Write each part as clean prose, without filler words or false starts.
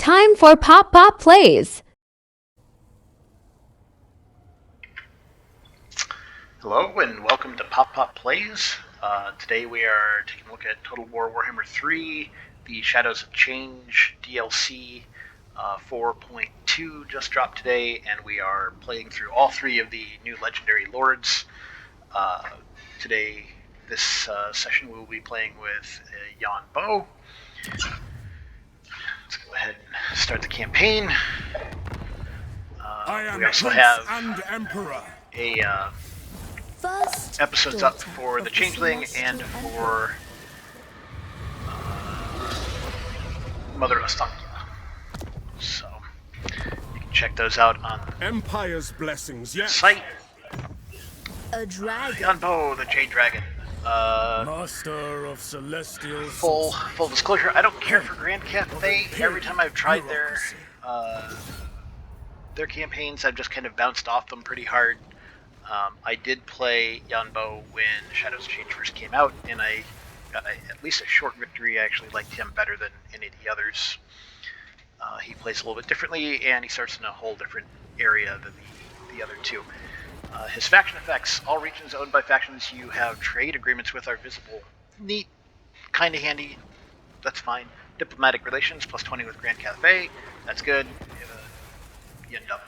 Time for Pop Pop Plays. Hello and welcome to Pop Pop Plays. Today we are taking a look at Total War Warhammer 3, the Shadows of Change DLC 4.2 just dropped today, and we are playing through all three of the new legendary lords. Today, this session we will be playing with Yuan Bo. Let's go ahead and start the campaign. We also have and Emperor. Episodes up for the Changeling and for Mother Astankia. So you can check those out on Empire's blessings, yes. site. A dragon. Yuan Bo, the Jade Dragon. Master of celestial Full disclosure, I don't care for Grand Cafe. Every time I've tried their campaigns, I've just kind of bounced off them pretty hard. I did play Yuan Bo when Shadows of Change first came out, and I got at least a short victory. I actually liked him better than any of the others. He plays a little bit differently, and he starts in a whole different area than the other two. His faction effects: all regions owned by factions you have trade agreements with are visible. Neat, kind of handy. That's fine. Diplomatic relations +20 with Grand Cafe. That's good. You end up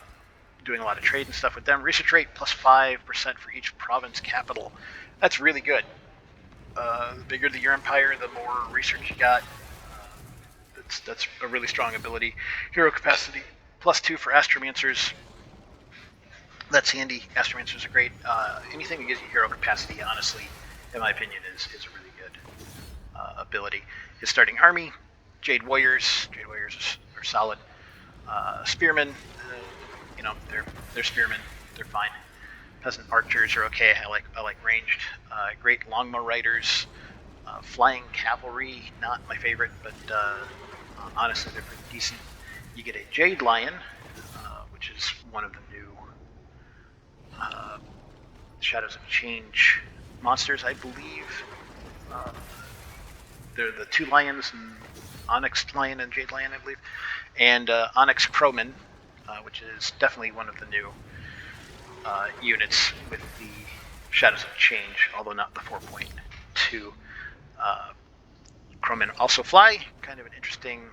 doing a lot of trade and stuff with them. Research rate +5% for each province capital. That's really good. The bigger your empire, the more research you got. That's a really strong ability. Hero capacity +2 for astromancers. That's handy. Astromancers are great. Anything that gives you hero capacity, honestly, in my opinion, is a really good ability. His starting army: Jade Warriors. Jade Warriors are solid. Spearmen. They're spearmen. They're fine. Peasant archers are okay. I like ranged. Great longbow riders. Flying cavalry, not my favorite, but honestly they're pretty decent. You get a Jade Lion, which is one of the new Shadows of Change monsters, I believe. They're the two lions, and Onyx Lion and Jade Lion, I believe, and Onyx Crowman, which is definitely one of the new units with the Shadows of Change, although not the 4.2. Crowmen also fly, kind of an interesting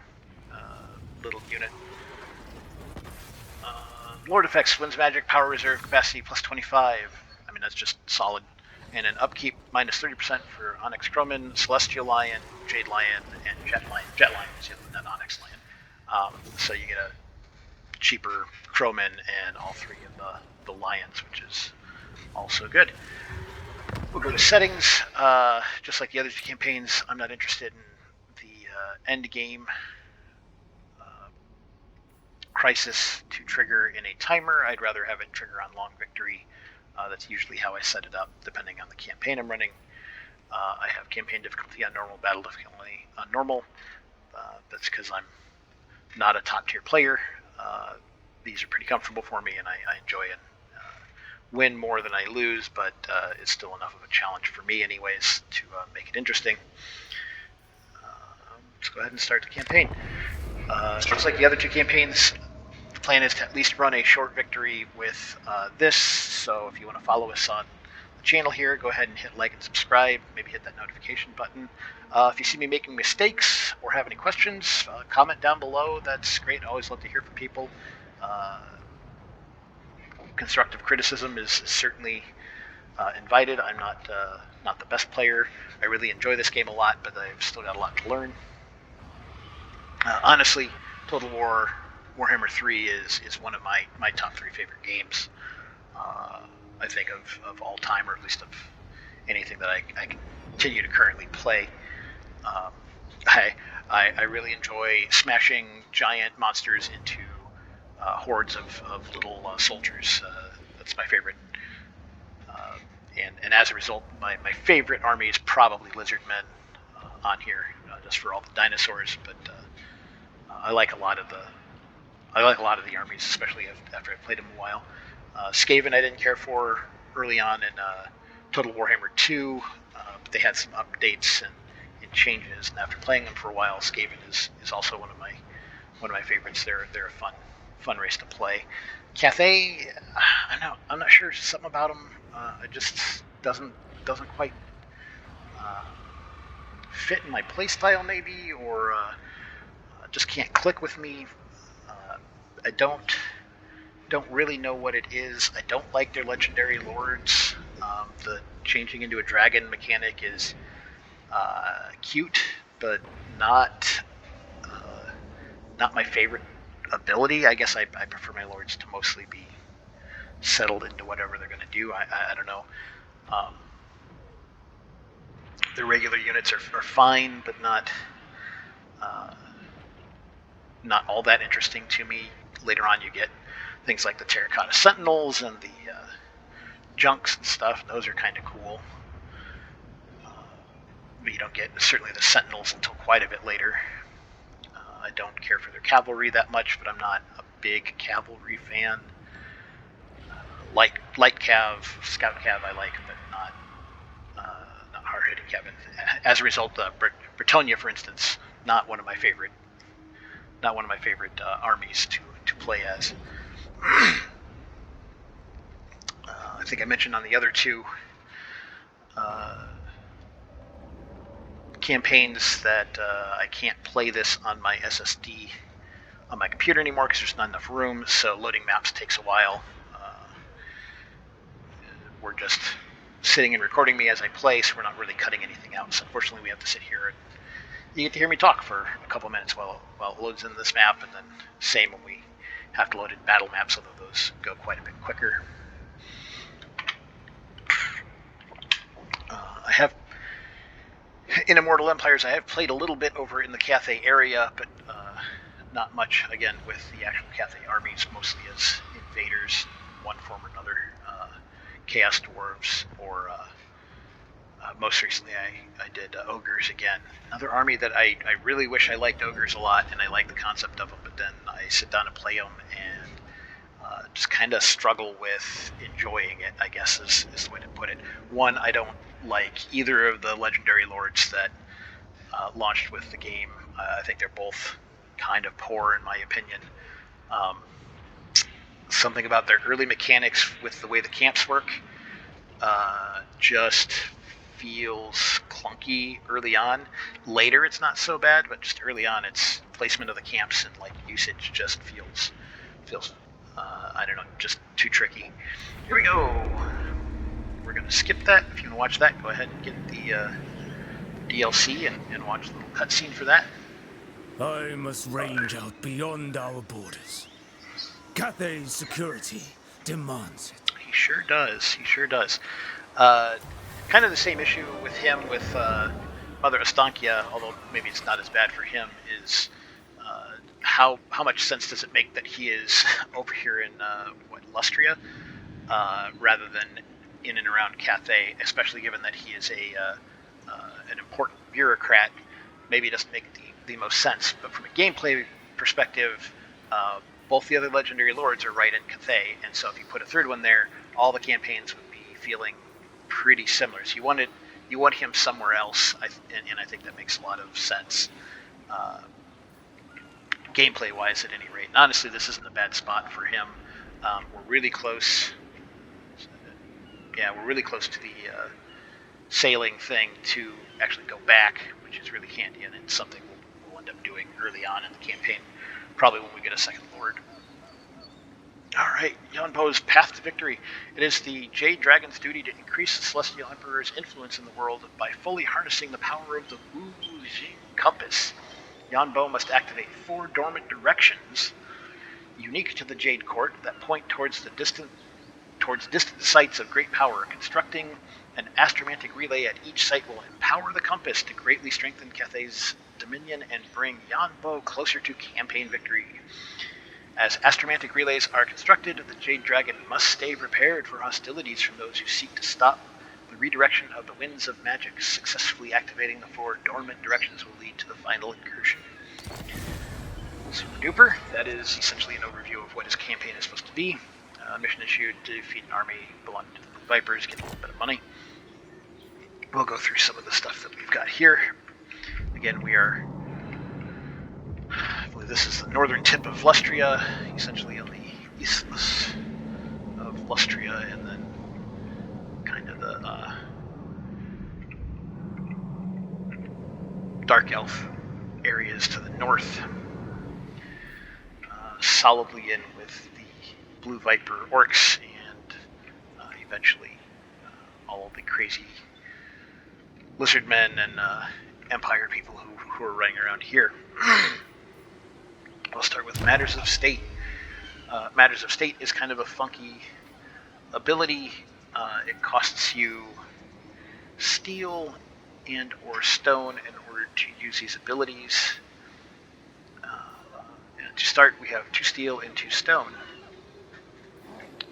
little unit. Lord effects: wins magic, power reserve, capacity +25. I mean, that's just solid. And an upkeep -30% for Onyx Crowman, Celestial Lion, Jade Lion, and Jet Lion. Jet Lion is the other than Onyx Lion. So you get a cheaper Crowman and all three of the lions, which is also good. We'll go to settings. Just like the other two campaigns, I'm not interested in the end game crisis to trigger in a timer. I'd rather have it trigger on long victory. That's usually how I set it up, depending on the campaign I'm running. I have campaign difficulty on normal, battle difficulty on normal. That's because I'm not a top tier player. These are pretty comfortable for me, and I enjoy it. Win more than I lose, but it's still enough of a challenge for me anyways to make it interesting. Let's go ahead and start the campaign. Just like the other two campaigns, the plan is to at least run a short victory with this, so if you want to follow us on the channel here, go ahead and hit like and subscribe, maybe hit that notification button. If you see me making mistakes or have any questions, comment down below. That's great. I always love to hear from people. Constructive criticism is certainly invited. I'm not the best player. I really enjoy this game a lot, but I've still got a lot to learn. Honestly, Total War Warhammer 3 is one of my top 3 favorite games. I think of all time, or at least of anything that I continue to currently play. I really enjoy smashing giant monsters into hordes of little soldiers. That's my favorite. And as a result, my favorite army is probably Lizardmen on here, just for all the dinosaurs. But I like a lot of the armies, especially after I played them a while. Skaven I didn't care for early on in Total Warhammer 2, but they had some updates and changes, and after playing them for a while, Skaven is also one of one of my favorites. They're a fun race to play. Cathay, I'm not sure. Something about them, it just doesn't quite fit in my playstyle, maybe, or just can't click with me. I don't really know what it is. I don't like their legendary lords. The changing into a dragon mechanic is cute, but not my favorite ability. I guess I prefer my lords to mostly be settled into whatever they're going to do. I don't know. The regular units are fine, but not all that interesting to me. Later on, you get things like the Terracotta Sentinels and the junks and stuff. Those are kind of cool. But you don't get certainly the Sentinels until quite a bit later. I don't care for their cavalry that much, but I'm not a big cavalry fan. Light cav, scout cav I like, but not hard-hitting cav. As a result, Bretonia, for instance, not one of my favorite armies to play as. I think I mentioned on the other two campaigns that I can't play this on my SSD on my computer anymore because there's not enough room, so loading maps takes a while. We're just sitting and recording me as I play, so we're not really cutting anything out. So unfortunately, we have to sit here and you get to hear me talk for a couple minutes while it loads in this map, and then same when we have to load in battle maps, although those go quite a bit quicker. I have, in Immortal Empires, I have played a little bit over in the Cathay area, but not much, again, with the actual Cathay armies, mostly as invaders, one form or another, Chaos Dwarves, or most recently I did Ogres again. Another army that I really wish I liked Ogres a lot, and I like the concept of them, but then I sit down and play them, and just kind of struggle with enjoying it, I guess is the way to put it. One, I don't like either of the legendary lords that launched with the game. I think they're both kind of poor in my opinion. Something about their early mechanics with the way the camps work just feels clunky early on. Later it's not so bad, but just early on its placement of the camps and like usage just feels I don't know, just too tricky. Here we go. We're going to skip that. If you want to watch that, go ahead and get the DLC and watch the little cutscene for that. I must range out beyond our borders. Cathay's security demands it. He sure does. He sure does. Kind of the same issue with him with Mother Estancia, although maybe it's not as bad for him, is how much sense does it make that he is over here in Lustria rather than in and around Cathay, especially given that he is an important bureaucrat. Maybe it doesn't make the most sense, but from a gameplay perspective, both the other legendary lords are right in Cathay, and so if you put a third one there, all the campaigns would be feeling pretty similar. So you want him somewhere else, and I think that makes a lot of sense. Gameplay-wise, at any rate. And honestly, this isn't a bad spot for him. We're really close. Yeah, we're really close to the sailing thing to actually go back, which is really handy, and it's something we'll end up doing early on in the campaign, probably when we get a second lord. Alright, Yuan Bo's Path to Victory. It is the Jade Dragon's duty to increase the Celestial Emperor's influence in the world by fully harnessing the power of the Wu Jing Compass. Yuan Bo must activate 4 dormant directions unique to the Jade Court that point towards distant sites of great power. Constructing an astromantic relay at each site will empower the compass to greatly strengthen Cathay's dominion and bring Yuan Bo closer to campaign victory. As astromantic relays are constructed, the Jade Dragon must stay prepared for hostilities from those who seek to stop the redirection of the winds of magic. Successfully activating the 4 dormant directions will lead to the final incursion. Super duper. That is essentially an overview of what his campaign is supposed to be. Mission issued to defeat an army belonging to the Vipers, get a little bit of money. We'll go through some of the stuff that we've got here. Again, we are, I believe This is the northern tip of Lustria, essentially on the isthmus of Lustria, and then kind of the Dark Elf areas to the north. Solidly in with the Blue Viper orcs and eventually all of the crazy lizard men and Empire people who are running around here. I'll start with Matters of State. Matters of State is kind of a funky ability. It costs you steel and or stone in order to use these abilities. To start, we have 2 steel and 2 stone.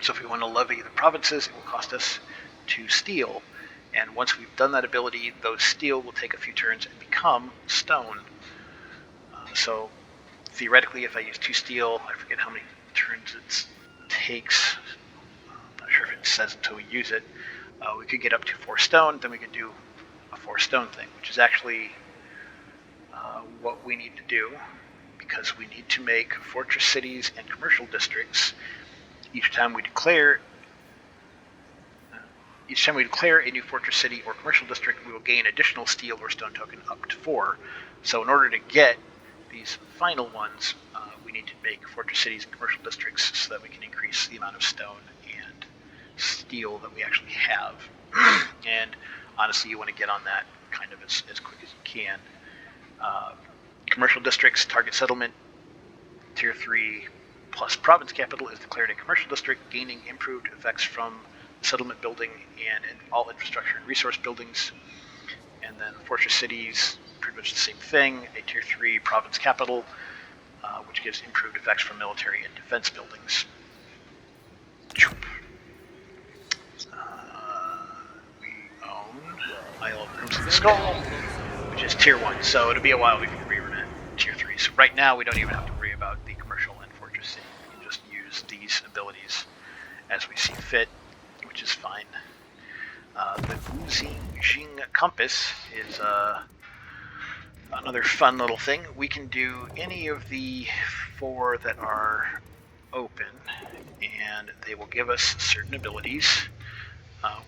So if we want to levy the provinces, it will cost us 2 steel. And once we've done that ability, those steel will take a few turns and become stone. So theoretically, if I use 2 steel, I forget how many turns it takes. I'm not sure if it says until we use it. We could get up to 4 stone, then we could do a 4 stone thing, which is actually what we need to do, because we need to make fortress cities and commercial districts. Each time we declare a new fortress city or commercial district, we will gain additional steel or stone token up to 4. So in order to get these final ones, we need to make fortress cities and commercial districts so that we can increase the amount of stone and steel that we actually have. And honestly, you want to get on that kind of as quick as you can. Commercial districts, target settlement, tier 3 plus province capital is declared a commercial district, gaining improved effects from settlement building and all infrastructure and resource buildings. And then fortress cities, pretty much the same thing, a tier 3 province capital, which gives improved effects from military and defense buildings. We own Isle of Crimson Skull, which is tier 1, so it'll be a while before we run at tier 3. So right now we don't even have to worry about the commercial and fortress city. We can just use these abilities as we see fit, which is fine. The Wu Jing Compass is another fun little thing. We can do any of the 4 that are open, and they will give us certain abilities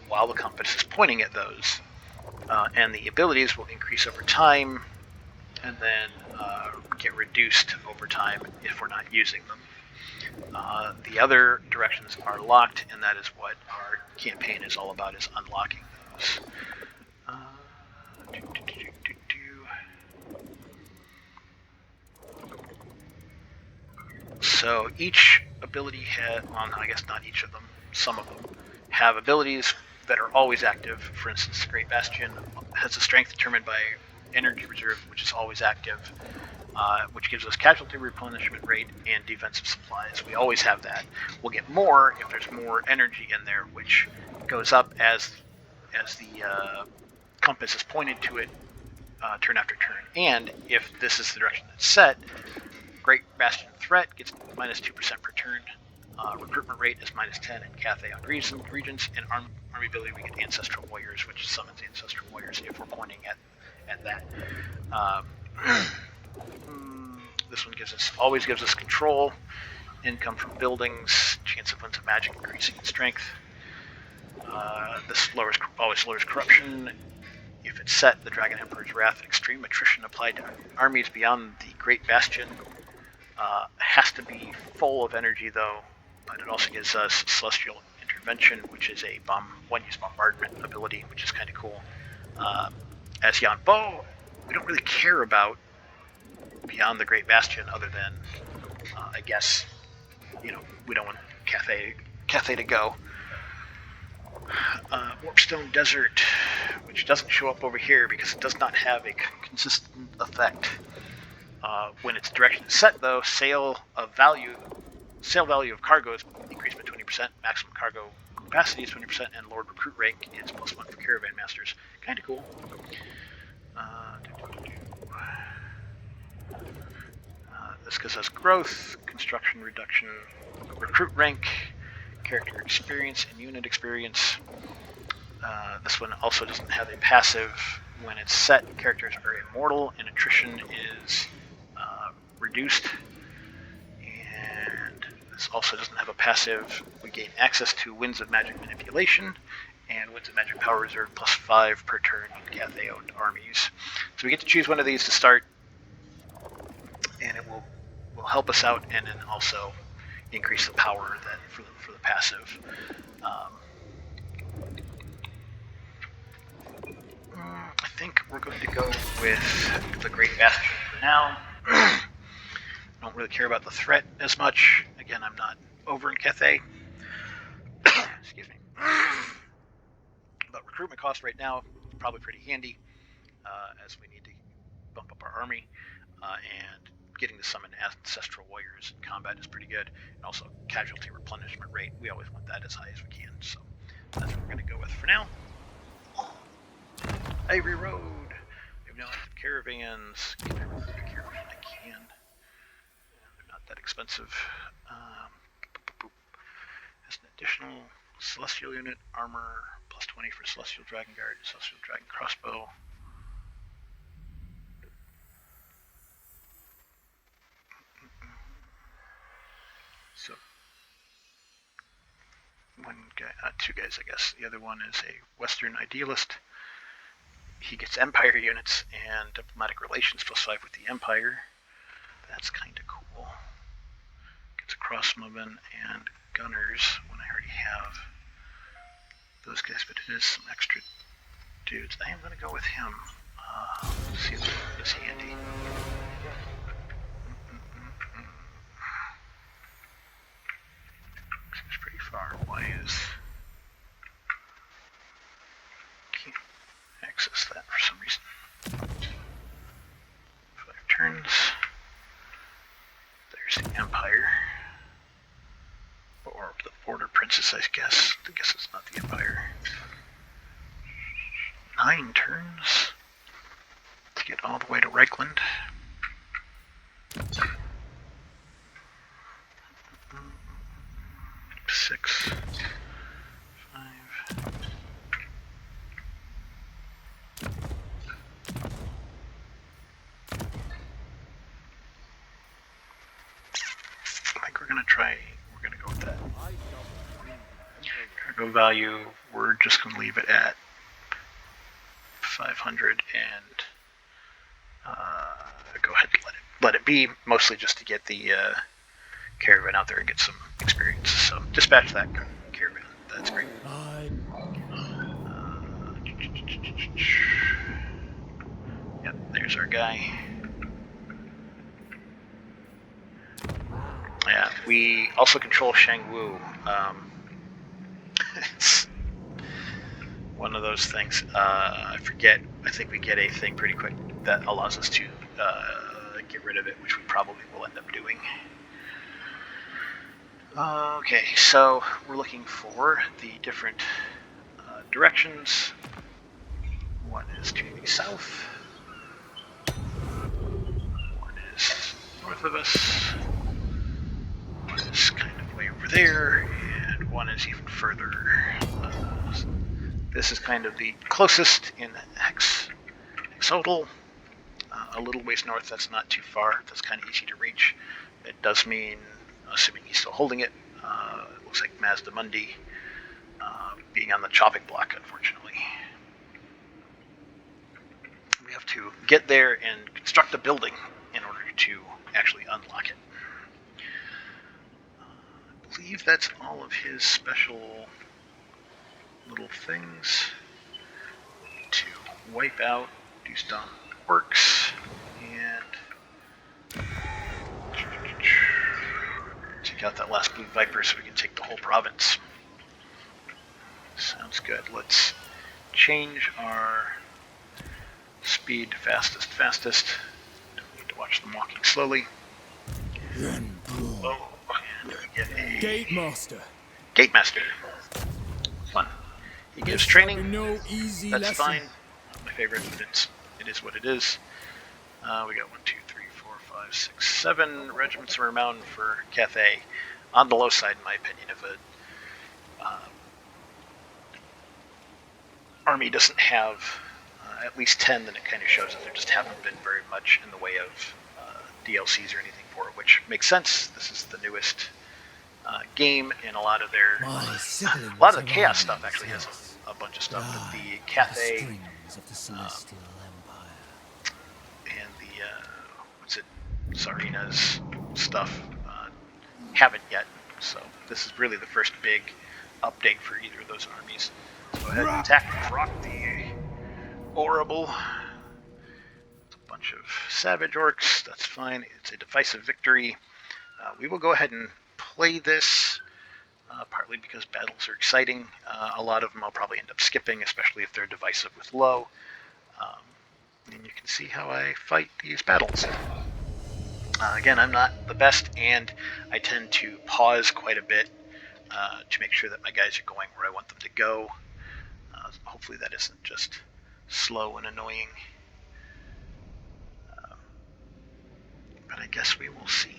while the compass is pointing at those. And the abilities will increase over time and then get reduced over time if we're not using them. The other directions are locked, and that is what our campaign is all about, is unlocking those. So each ability has, well, I guess not each of them, some of them have abilities that are always active. For instance, Great Bastion has a strength determined by energy reserve, which is always active, which gives us casualty replenishment rate and defensive supplies. We always have that. We'll get more if there's more energy in there, which goes up as the compass is pointed to it turn after turn. And if this is the direction that's set, Great Bastion threat gets minus 2% per turn. Recruitment rate is minus 10 in Cathay on regions, and army ability we get Ancestral Warriors, which summons Ancestral Warriors if we're pointing at that. This one always gives us control, income from buildings, chance of winds of magic increasing in strength. This always lowers corruption. If it's set, the Dragon Emperor's Wrath, extreme attrition applied to armies beyond the Great Bastion. Has to be full of energy though, but it also gives us Celestial Intervention, which is a one-use bombardment ability, which is kind of cool. As Yuan Bo, we don't really care about beyond the Great Bastion, other than, I guess, we don't want Cathay to go. Warpstone Desert, which doesn't show up over here because it does not have a consistent effect. When its direction is set, though, sale value of cargo is increased by 20%, maximum cargo capacity is 20%, and Lord Recruit Rank is +1 for Caravan Masters. Kind of cool. This gives us growth, construction reduction, recruit rank, character experience, and unit experience. This one also doesn't have a passive. When it's set, characters are immortal, and attrition is reduced. And this also doesn't have a passive. We gain access to Winds of Magic Manipulation and Winds of Magic Power Reserve +5 per turn in Cathay-owned armies. So we get to choose one of these to start, and it will help us out, and then also increase the power then for the passive. I think we're going to go with the Great Bastion for now. I don't really care about the threat as much. Again, I'm not over in Cathay. Excuse me. But recruitment cost right now is probably pretty handy, as we need to bump up our army, and getting to summon ancestral warriors in combat is pretty good, and also casualty replenishment rate. We always want that as high as we can, so that's what we're going to go with for now. Ivory Road. We have no active caravans. Get every caravan I can. They're not that expensive. As an additional Celestial unit, armor +20 for Celestial Dragon Guard, Celestial Dragon Crossbow. So, one guy, two guys, I guess. The other one is a Western Idealist. He gets Empire units and diplomatic relations +5 with the Empire. That's kind of cool. Gets a crossbowmen and gunners when I already have those guys, but it is some extra dudes. I am going to go with him. See if that is handy. Seems pretty far. Why is... Can't access that for some reason. 5 turns. There's the Empire. Or the Border Princess, I guess. I guess it's not the Empire. 9 turns to get all the way to Reichland. 6, 5. I think we're gonna go with that. Cargo value, we're just gonna leave it at 500 and go ahead and let it be, mostly just to get the caravan out there and get some experience. So dispatch that caravan. That's great. Yep, there's our guy. Yeah, we also control Shangwu. It's one of those things. I forget. I think we get a thing pretty quick that allows us to get rid of it, which we probably will end up doing. Okay, so we're looking for the different directions. One is to the south. One is north of us. One is kind of way over there, and one is even further. This is kind of the closest in hexodal. A little ways north, that's not too far. That's kind of easy to reach. It does mean, assuming he's still holding it, it looks like Mazda Mundi being on the chopping block, unfortunately. We have to get there and construct a building in order to actually unlock it. I believe that's all of his special little things. To wipe out, do some works, and take out that last blue viper so we can take the whole province. Sounds good. Let's change our speed to fastest. Don't need to watch them walking slowly. Yuan Bo. Oh, and we get a Gatemaster. Gatemaster. Fun. He gives training. No easy That's lesson. fine. Not my favorite, but it is what it is. We got 1, 2, 3, 4, 5, 6, 7 regiments of renown for Cathay. On the low side, in my opinion, if a army doesn't have at least 10, then it kind of shows that there just haven't been very much in the way of DLCs or anything for, which makes sense. This is the newest game, and a lot of their My a lot of the siblings chaos are stuff armies, actually has yes. a bunch of stuff. But the The Cathay strings of the celestial empire. and the what's it, Tsarina's stuff haven't yet. So this is really the first big update for either of those armies. So go ahead and attack, rock the horrible. It's a bunch of savage orcs. That's fine. It's a divisive victory. We will go ahead and play this. Partly because battles are exciting. A lot of them I'll probably end up skipping, especially if they're divisive with low. And you can see how I fight these battles. Again, I'm not the best, and I tend to pause quite a bit to make sure that my guys are going where I want them to go. Hopefully that isn't just slow and annoying. But I guess we will see.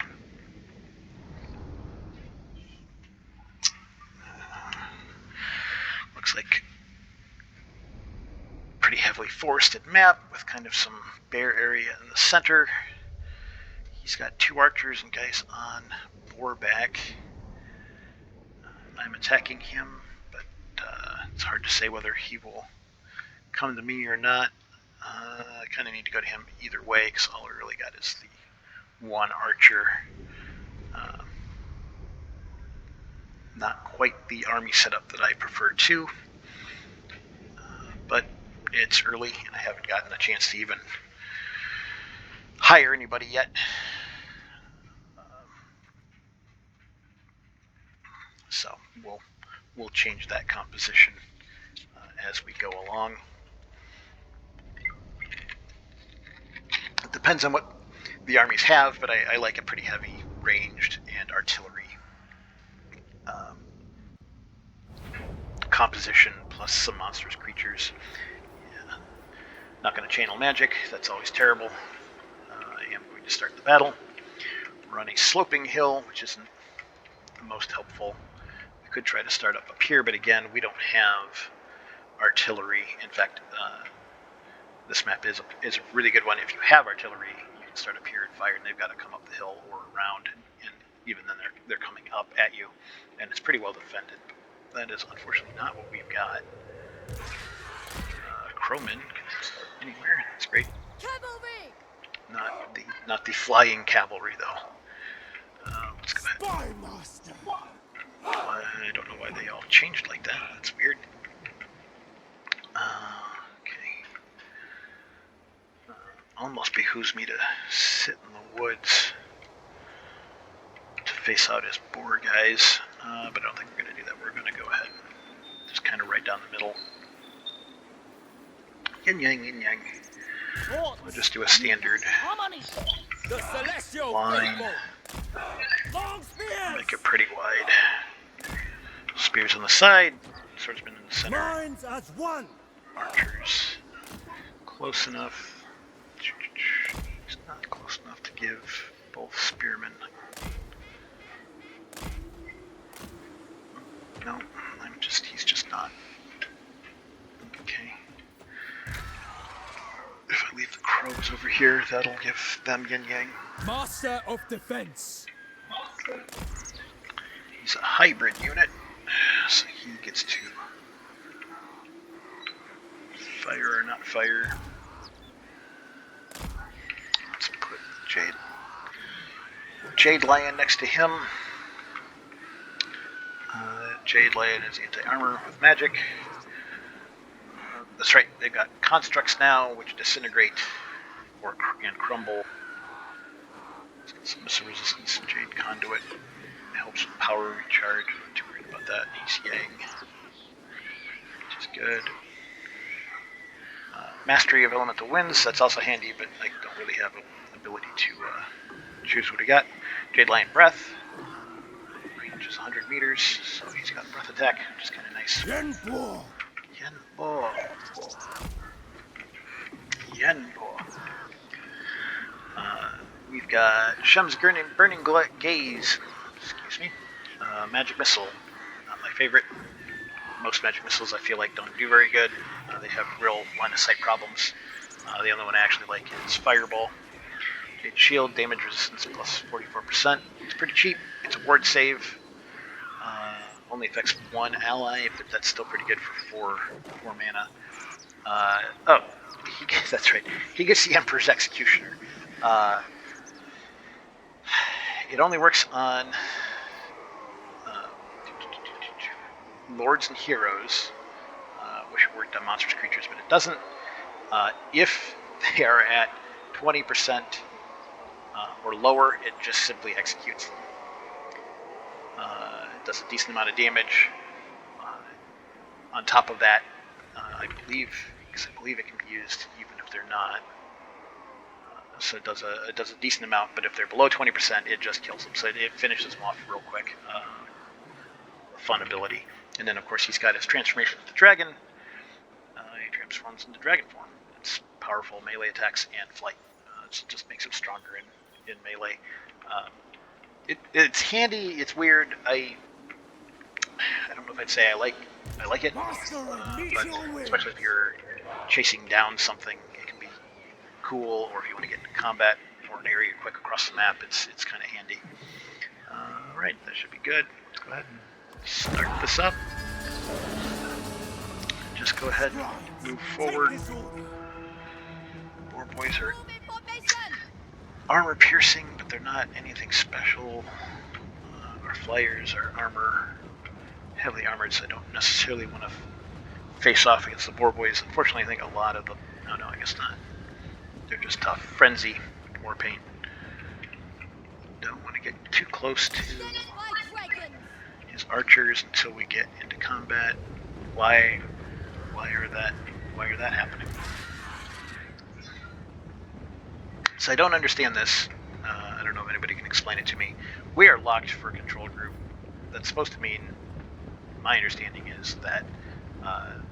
Looks like pretty heavily forested map with kind of some bare area in the center. He's got 2 archers and guys on boarback. I'm attacking him, but it's hard to say whether he will come to me or not. I kind of need to go to him either way because all I really got is the 1 archer. Not quite the army setup that I prefer to, but it's early and I haven't gotten a chance to even hire anybody yet. So we'll change that composition as we go along. It depends on what the armies have, but I like a pretty heavy ranged and artillery composition plus some monstrous creatures. Yeah. Not going to channel magic, that's always terrible. I am going to start the battle. We're on a sloping hill, which isn't the most helpful. We could try to start up here, but again, we don't have artillery. In fact, this map is a really good one. If you have artillery, you can start up here and fire, and they've got to come up the hill or around, and even then they're coming up at you, and it's pretty well defended. That is unfortunately not what we've got. Crowmen can start anywhere. That's great. Cavalry! Not the flying cavalry though. Let's go ahead. Spy master. I don't know why they all changed like that. That's weird. Okay. Almost behooves me to sit in the woods to face out his boar guys, but I don't think we're going to do that. We're going to go ahead and just kind of right down the middle. Yin yang, yin yang. We'll just do a standard The celestial line. Long spears. Make it pretty wide. Spears on the side, swordsman in the center. Minds as one. Archers close enough. He's not close enough to give both spearmen. No, he's just not. Okay. If I leave the crows over here, that'll give them yin yang. Master of defense. He's a hybrid unit, so he gets to fire or not fire. Let's put Jade Lion next to him. Jade Lion is anti-armor with magic. That's right, they've got constructs now, which disintegrate and crumble. Let's get some missile resistance, some Jade Conduit. It helps with power recharge. I'm not too worried about that. He's Yang, which is good. Mastery of Elemental Winds, that's also handy, but I don't really have an ability to choose what he got. Jade Lion Breath. Range is 100 meters, so he's got breath attack, which is kind of nice. Yuan Bo. Yuan Bo. Yuan Bo. We've got Shem's Burning Gaze. Excuse me. Magic Missile. Not my favorite. Most magic missiles I feel like don't do very good. They have real line of sight problems. The only one I actually like is Fireball. Okay, shield damage resistance plus 44%. It's pretty cheap. It's a ward save. Only affects one ally, but that's still pretty good for four mana. That's right. He gets the Emperor's Executioner. It only works on lords and heroes, which worked on monstrous creatures, but it doesn't if they are at 20% or lower. It just simply executes them. It does a decent amount of damage. On top of that, I believe it can be used even if they're not. So it does a decent amount, but if they're below 20%, it just kills them. So it finishes them off real quick. A fun ability. And then, of course, he's got his transformation into dragon. He transforms into dragon form. It's powerful melee attacks and flight. It just makes him stronger in melee. It's handy. It's weird. I don't know if I'd say I like it, but especially if you're chasing down something, it can be cool. Or if you want to get into combat or an area quick across the map, it's kind of handy. Right, that should be good. Let's go ahead and start this up. Just go ahead and move forward. Boar boys are armor piercing, but they're not anything special. Our flyers are heavily armored, so I don't necessarily want to face off against the boar boys. Unfortunately, I think a lot of them. No, I guess not. They're just tough. Frenzy, war paint. Don't want to get too close to his archers until we get into combat. Why are that happening? So I don't understand this. I don't know if anybody can explain it to me. We are locked for a control group. That's supposed to mean, my understanding is that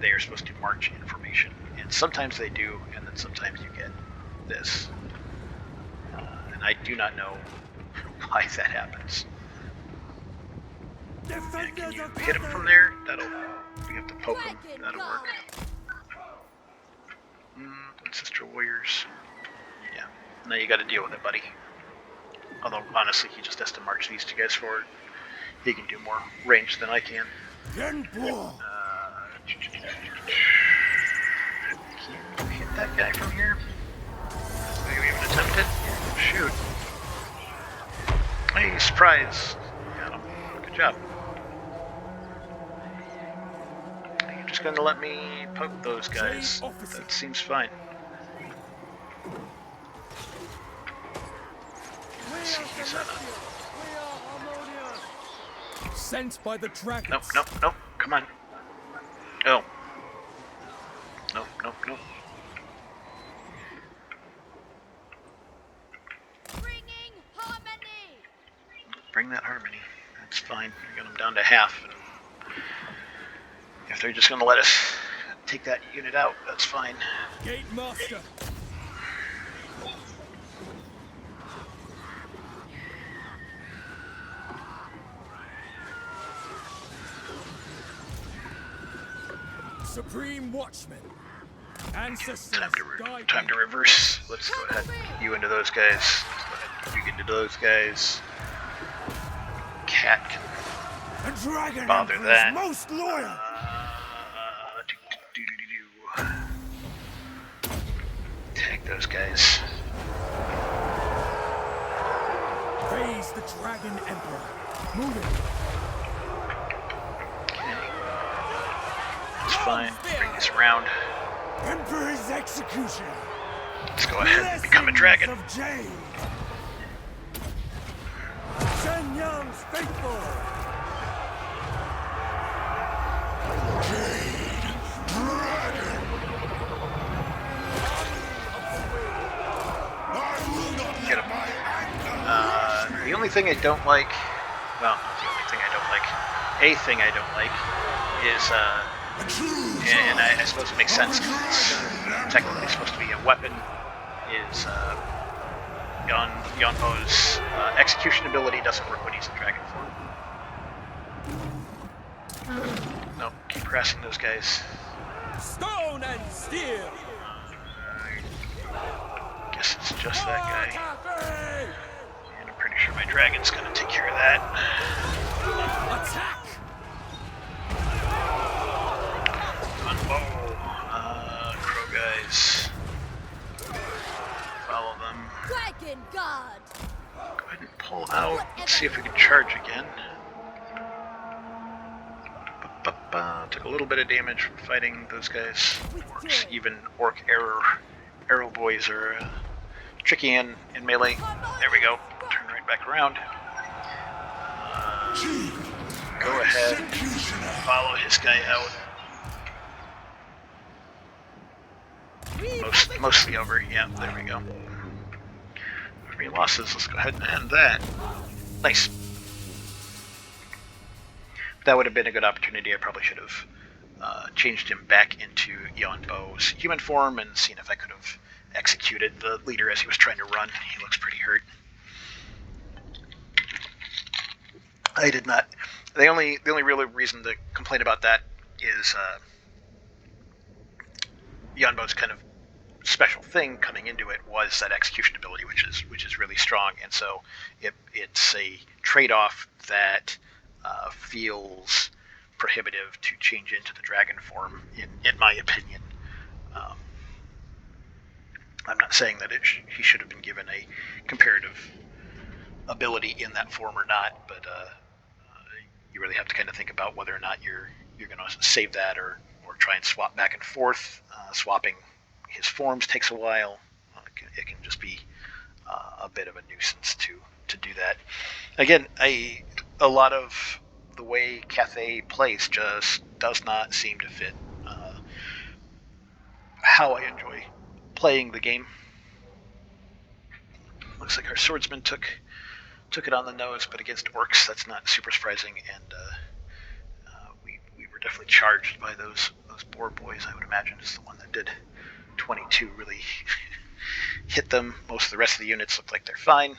they are supposed to march information. And sometimes they do, and then sometimes you get this. And I do not know why that happens. And can you hit him from there? You have to poke him. That'll work. Ancestral Warriors. Yeah. Now you gotta deal with it, buddy. Although, honestly, he just has to march these two guys forward. He can do more range than I can. Can you hit that guy from here? Maybe we even attempt it? Shoot. Hey, surprise. Got him. Good job. You're just going to let me poke those guys. That seems fine. Let's see, he's Sent by the dragon. Nope. Come on. Oh. Nope. Bringing harmony. Bring that harmony. That's fine. We got them down to half. If they're just going to let us take that unit out, that's fine. Gate master. Supreme Watchman. Ancestors. Time to reverse. Let's go ahead and get you into those guys. Let's go ahead and get you into those guys. Cat can bother that. Most loyal. Tag those guys. Praise the Dragon Emperor. Moving. It's fine. Bring this around. Emperor's Executioner. Let's go ahead and become a dragon. Of Jade. Shen Yang's faithful. Get him. The only thing I don't like, well, not the only thing I don't like, a thing I don't like is, and I suppose it makes sense because it's technically supposed to be a weapon, is Yuan Bo's execution ability doesn't work when he's in dragon form. Nope, keep harassing those guys. Stone and steel. This is just that guy. And I'm pretty sure my dragon's going to take care of that. Attack! Yuan Bo. Crow guys. Follow them. Dragon God! Go ahead and pull out. Let's see if we can charge again. Took a little bit of damage from fighting those guys. Orcs, even orc arrow boys are tricky in melee. There we go. Turn right back around. Go ahead. Follow his guy out. Mostly over. Yeah, there we go. Three losses. Let's go ahead and end that. Nice. That would have been a good opportunity. I probably should have changed him back into Yuan Bo's human form and seen if I could have executed the leader as he was trying to run. He looks pretty hurt. I did not. The only real reason to complain about that is Yuan Bo's kind of special thing coming into it was that execution ability, which is really strong, and so it's a trade-off that feels prohibitive to change into the dragon form, in my opinion. I'm not saying that he should have been given a comparative ability in that form or not, but you really have to kind of think about whether or not you're going to save that or try and swap back and forth. Swapping his forms takes a while. It can just be a bit of a nuisance to do that. Again, a lot of the way Cathay plays just does not seem to fit how I enjoy playing the game. Looks like our swordsman took it on the nose, but against orcs, that's not super surprising. And we were definitely charged by those boar boys. I would imagine is the one that did 22 really hit them. Most of the rest of the units look like they're fine.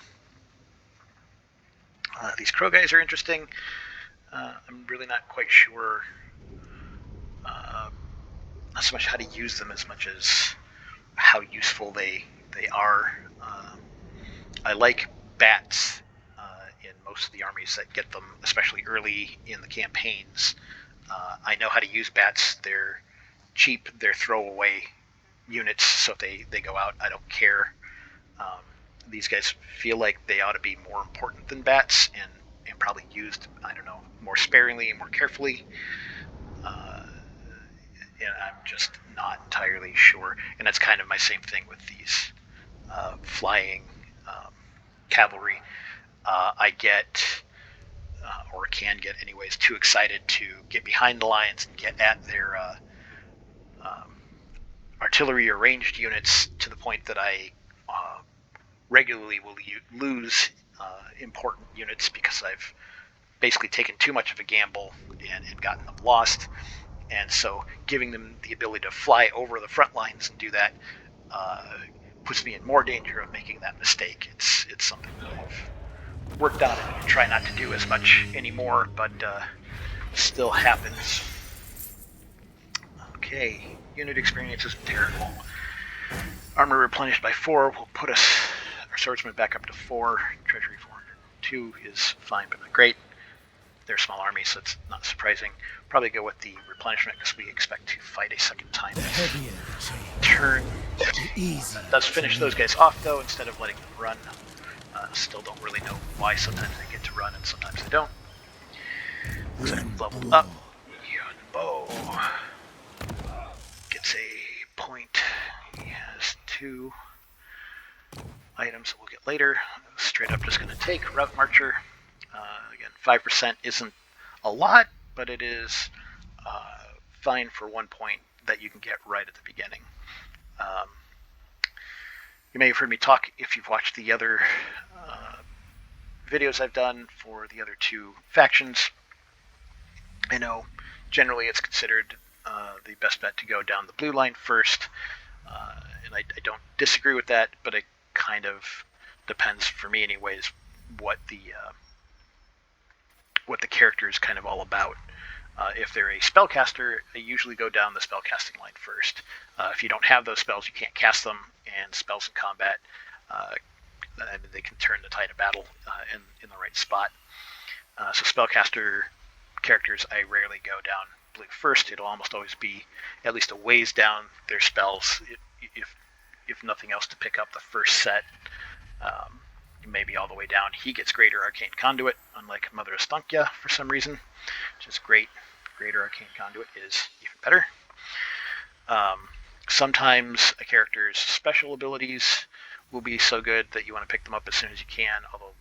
These crow guys are interesting. I'm really not quite sure, not so much how to use them as much as how useful they are. I like bats in most of the armies that get them, especially early in the campaigns. I know how to use bats. They're cheap. They're throwaway units, so if they go out, I don't care. These guys feel like they ought to be more important than bats and probably used, I don't know, more sparingly and more carefully. And I'm just not entirely sure. And that's kind of my same thing with these flying cavalry. I get, or can get anyways, too excited to get behind the lines and get at their artillery or ranged units to the point that I regularly will lose important units because I've basically taken too much of a gamble and gotten them lost. And so giving them the ability to fly over the front lines and do that puts me in more danger of making that mistake. It's something that I've worked on and try not to do as much anymore, but still happens. Okay, unit experience is terrible. Armor replenished by 4 will put our swordsman back up to 4. Treasury 402 is fine but not great. They're a small army, so it's not surprising. Probably go with the replenishment because we expect to fight a second time this turn. Does finish those guys off though instead of letting them run. Still don't really know why sometimes they get to run and sometimes they don't. So leveled up. Yuan Bo gets a point. He has 2 items that we'll get later. Straight up just going to take Route Marcher. Again, 5% isn't a lot, but it is fine for 1 point that you can get right at the beginning. You may have heard me talk, if you've watched the other videos I've done for the other 2 factions. I know generally it's considered the best bet to go down the blue line first, and I don't disagree with that, but it kind of depends, for me anyways, what the character is kind of all about. If they're a spellcaster, they usually go down the spellcasting line first. If you don't have those spells, you can't cast them, and spells in combat, they can turn the tide of battle in the right spot. So spellcaster characters, I rarely go down blue first. It'll almost always be at least a ways down their spells, if nothing else, to pick up the first set. Maybe all the way down. He gets Greater Arcane Conduit, unlike Mother Astunkya for some reason, which is great. Greater Arcane Conduit is even better. Sometimes a character's special abilities will be so good that you want to pick them up as soon as you can, although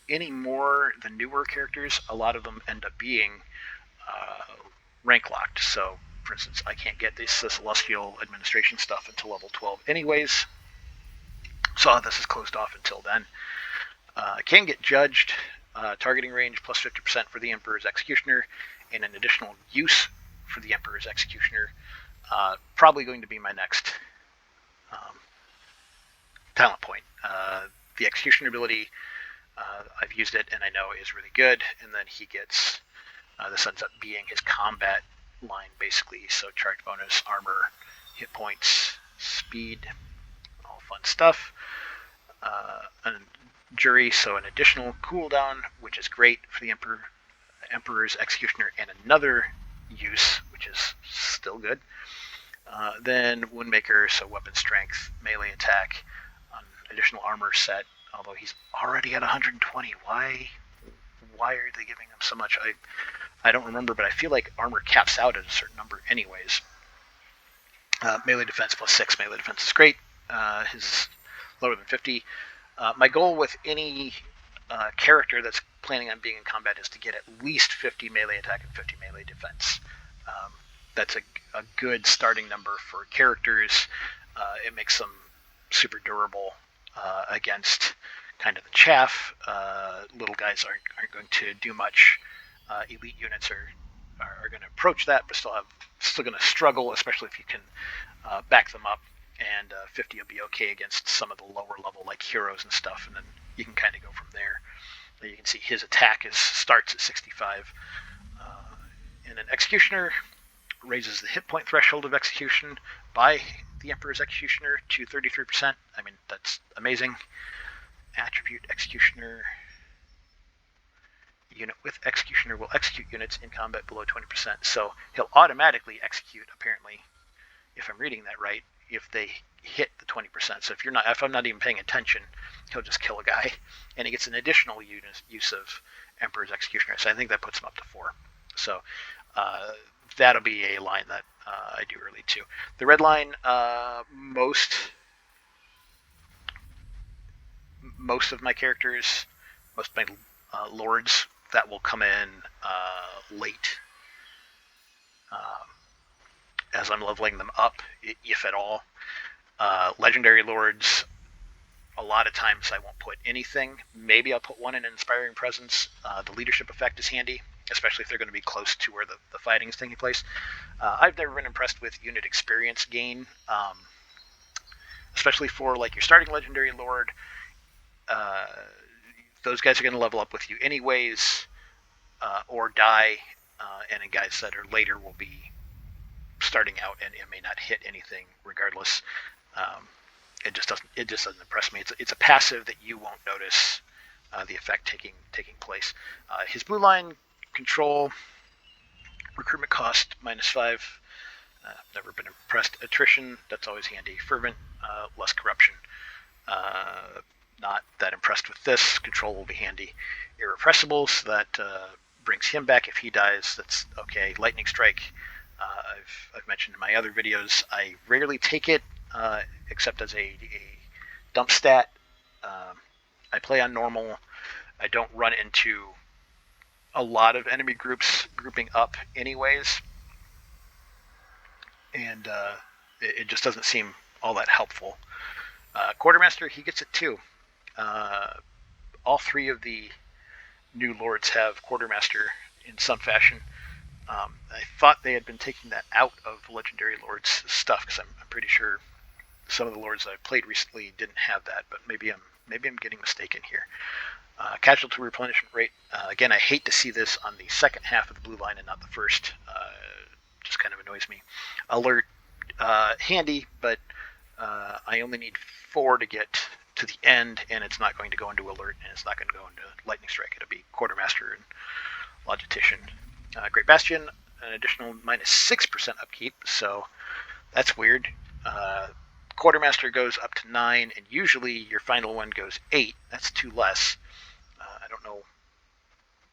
the newer characters, a lot of them end up being rank locked. So, for instance, I can't get this Celestial Administration stuff until level 12 anyways, so this is closed off until then. Can get judged, targeting range plus 50% for the Emperor's Executioner, and an additional use for the Emperor's Executioner. Probably going to be my next talent point. The Executioner ability, I've used it and I know is really good, and then he gets, this ends up being his combat line basically, so charge bonus, armor, hit points, speed, all fun stuff. And Jury, so an additional cooldown, which is great for the Emperor's Executioner, and another use, which is still good. Then Woundmaker, so weapon strength, melee attack, additional armor set, although he's already at 120. Why are they giving him so much? I don't remember, but I feel like armor caps out at a certain number anyways. Melee defense plus 6. Melee defense is great. His lower than 50. My goal with any character that's planning on being in combat is to get at least 50 melee attack and 50 melee defense. That's a good starting number for characters. It makes them super durable against kind of the chaff. Little guys aren't going to do much. Elite units are going to approach that, but still going to struggle, especially if you can back them up. And 50 will be okay against some of the lower level, like heroes and stuff, and then you can kind of go from there. You can see his attack starts at 65. And an Executioner raises the hit point threshold of Execution by the Emperor's Executioner to 33%. I mean, that's amazing. Attribute Executioner. Unit with Executioner will execute units in combat below 20%. So he'll automatically execute, apparently, if I'm reading that right, if they hit the 20%. So if I'm not even paying attention, he'll just kill a guy, and he gets an additional use of Emperor's Executioner. So I think that puts him up to 4. So that'll be a line that I do early too. The red line, most of my characters, most of my lords, that will come in late as I'm leveling them up, if at all. Legendary lords, a lot of times I won't put anything. Maybe I'll put one in Inspiring Presence. The leadership effect is handy, especially if they're going to be close to where the fighting is taking place. I've never been impressed with unit experience gain, especially for like your starting legendary lord. Those guys are going to level up with you anyways, or die, and guys that are later will be starting out and it may not hit anything regardless. It just doesn't impress me. It's a passive that you won't notice the effect taking place. His blue line control, recruitment cost -5. Never been impressed. Attrition, that's always handy. Fervent, less corruption. Not that impressed with this. Control will be handy. Irrepressible, so that brings him back if he dies. That's okay. Lightning Strike, I've mentioned in my other videos. I rarely take it except as a dump stat. I play on normal. I don't run into a lot of enemy groups grouping up anyways, and it just doesn't seem all that helpful. Quartermaster, he gets it too. All 3 of the new lords have Quartermaster in some fashion. I thought they had been taking that out of Legendary Lords stuff, because I'm pretty sure some of the lords I've played recently didn't have that, but maybe I'm getting mistaken here. Casualty replenishment rate. Again, I hate to see this on the second half of the blue line and not the first. Just kind of annoys me. Alert, handy, but I only need 4 to get to the end, and it's not going to go into alert, and it's not going to go into lightning strike. It'll be quartermaster and logistician. Great Bastion, an additional -6% upkeep, so that's weird. Quartermaster goes up to 9, and usually your final one goes 8. That's 2 less. I don't know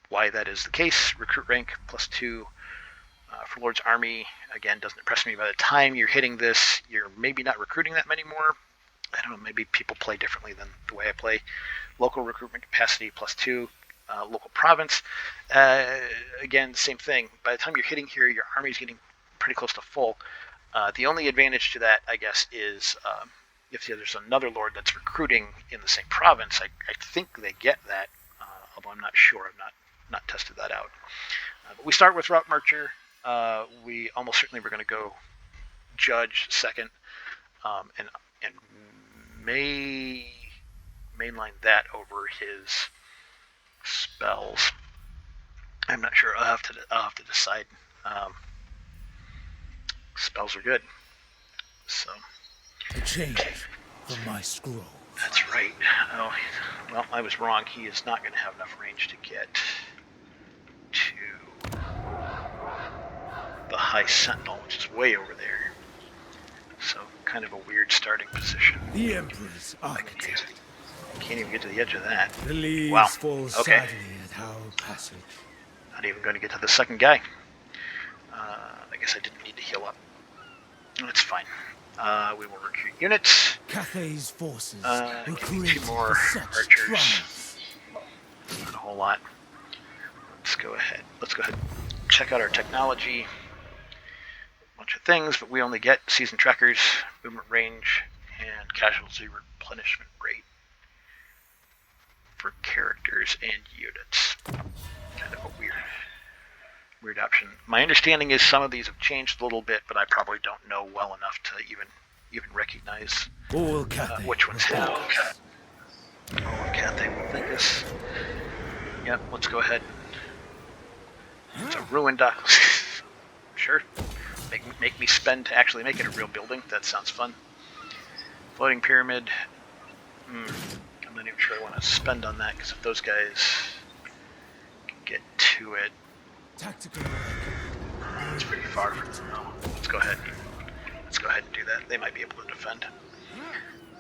why that is the case. Recruit rank +2 for Lord's Army, again, doesn't impress me. By the time you're hitting this, you're maybe not recruiting that many more. I don't know, maybe people play differently than the way I play. Local recruitment capacity +2. Local province, again, same thing. By the time you're hitting here, your army's getting pretty close to full. The only advantage to that, I guess, is if there's another lord that's recruiting in the same province. I think they get that, although I'm not sure. I've not tested that out. But we start with Route Marcher. We almost certainly were going to go Judge second, and mainline that over his spells. I'm not sure. I'll have to decide. Spells are good, so. A change from my scroll. That's right. Oh, well, I was wrong. He is not going to have enough range to get to the High Sentinel, which is way over there. So, kind of a weird starting position. The Emperor's architect. Can't even get to the edge of that. The leaves Wow. fall Okay. sadly at our passage. Not even going to get to the second guy. I guess I didn't need to heal up. That's fine. We will recruit units. Cathay's forces Give were me 2 created more for such archers. triumphs. Not a whole lot. Let's go ahead and check out our technology. A bunch of things, but we only get season trackers, movement range, and casualty replenishment rate for characters and units. Kind of a weird option. My understanding is some of these have changed a little bit, but I probably don't know well enough to even recognize All Cathay which ones will have. focus. Oh, Cathay will think this. Yep, let's go ahead. It's a ruined dock. Sure. Make me spend to actually make it a real building. That sounds fun. Floating pyramid. I'm not even sure I want to spend on that, because if those guys can get to it, Tactical. it's pretty far from them. No, let's go ahead and do that. They might be able to defend.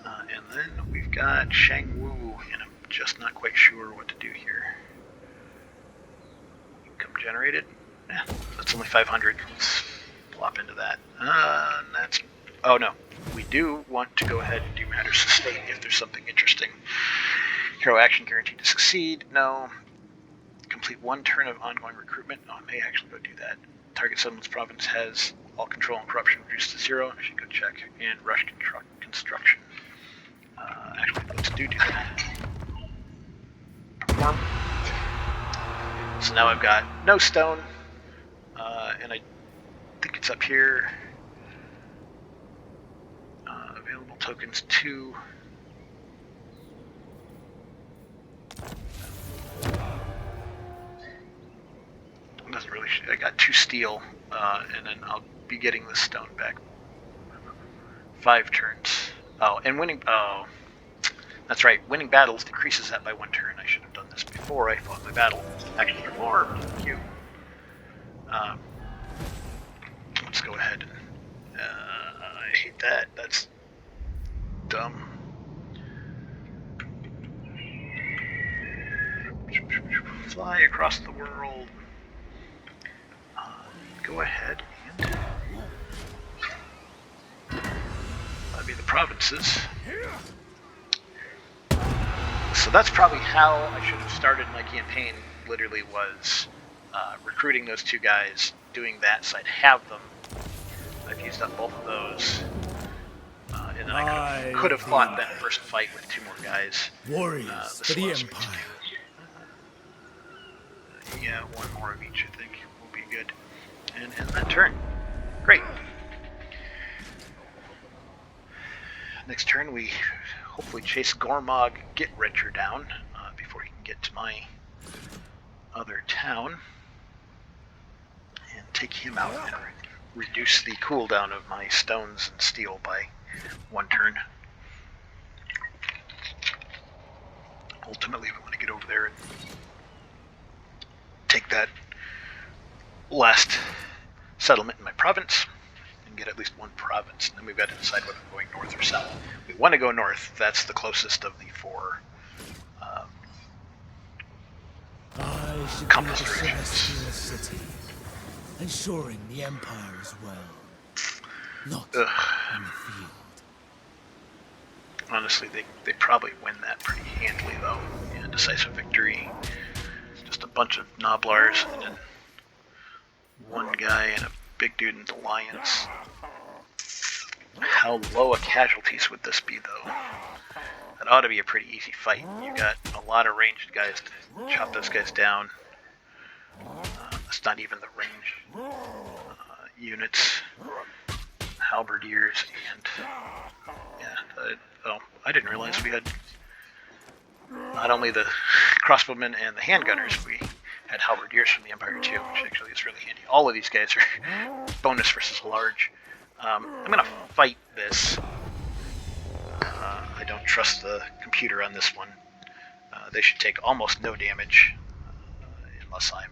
And then we've got Shang Wu, and I'm just not quite sure what to do here. Income generated. That's only 500. Let's plop into that. Oh no, we do want to go ahead and do matter sustain if there's something interesting. Hero action guaranteed to succeed. No. Complete 1 turn of ongoing recruitment. Oh, I may actually go do that. Target settlements province has all control and corruption reduced to 0. I should go check. And rush construction. Actually, let's do that. Perform. So now I've got no stone, and I think it's up here. Available tokens 2. Doesn't really. I got 2 steel, and then I'll be getting the stone back. 5 turns. Oh, and winning. Oh, that's right. Winning battles decreases that by 1 turn. I should have done this before I fought my battle. Actually, more. Thank you. Let's go ahead. I hate that. That's dumb. Fly across the world. Go ahead and levy the provinces. So that's probably how I should have started my campaign. Literally was recruiting those 2 guys, doing that, so I'd have them. I've used up both of those, and then I could have fought that first fight with 2 more guys. Warriors for the allows me to Empire. do, yeah, 1 more of each, I think, will be good. And end that turn. Great. Next turn, we hopefully chase Gormog Get Richer down before he can get to my other town and take him out and reduce the cooldown of my stones and steel by 1 turn. Ultimately, we want to get over there and take that last settlement in my province and get at least 1 province. And then we've got to decide whether we're going north or south. We want to go north. That's the closest of the 4 I should compass be the directions. celestial city, ensuring the empire is well, not Ugh. in the field. Honestly, they probably win that pretty handily, though. Yeah, decisive victory. It's just a bunch of Noblars and then 1 guy and a big dude in the Lions. How low a casualties would this be, though? That ought to be a pretty easy fight. You got a lot of ranged guys to chop those guys down. That's not even the range units. Halberdiers and I didn't realize we had not only the crossbowmen and the handgunners, we had halberdiers from the Empire too, which actually is really handy. All of these guys are bonus versus large. I'm gonna fight this. I don't trust the computer on this one. They should take almost no damage unless I'm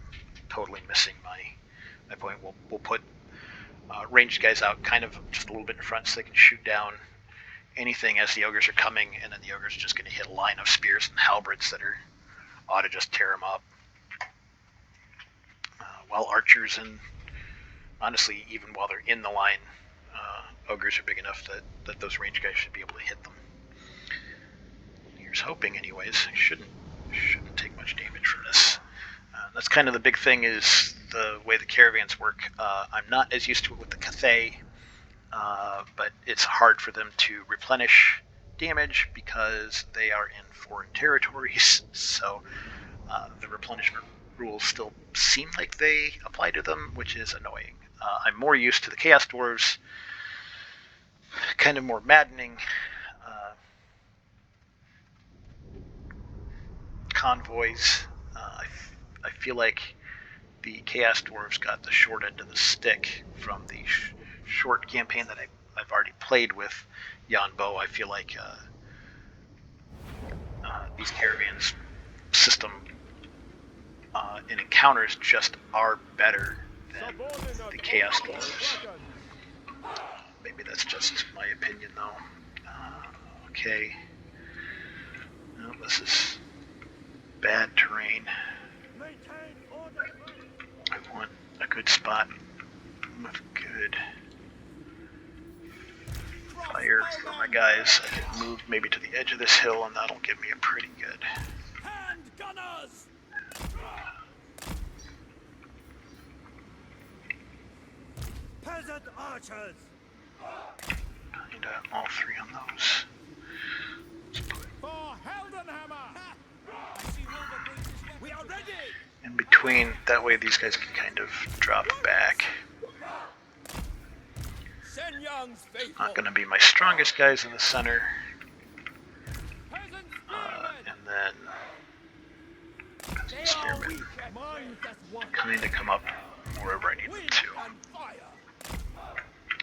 totally missing my point. We'll put ranged guys out kind of just a little bit in front so they can shoot down anything as the ogres are coming, and then the ogres are just going to hit a line of spears and halberds that ought to just tear them up. While archers and honestly, even while they're in the line, ogres are big enough that those ranged guys should be able to hit them. Here's hoping, anyways. Shouldn't take much damage from this. That's kind of the big thing, is the way the caravans work. I'm not as used to it with the Cathay, but it's hard for them to replenish damage because they are in foreign territories, so the replenishment rules still seem like they apply to them, which is annoying. I'm more used to the Chaos Dwarves, kind of more maddening convoys. I feel like the Chaos Dwarves got the short end of the stick from the short campaign that I've already played with Yuan Bo. I feel like these caravans system in encounters just are better than the Chaos Dwarves. Maybe that's just my opinion, though. Okay. Well, this is bad terrain. I want a good spot with good fire for my guys. I can move maybe to the edge of this hill, and that'll give me a pretty good. Hand gunners! Peasant archers! Kinda all 3 on those. Let's put For Heldenhammer! We are ready! in between, that way these guys can kind of drop back. Send Young's faithful. Not gonna be my strongest guys in the center. And then spearmen kind of come up wherever I need them to.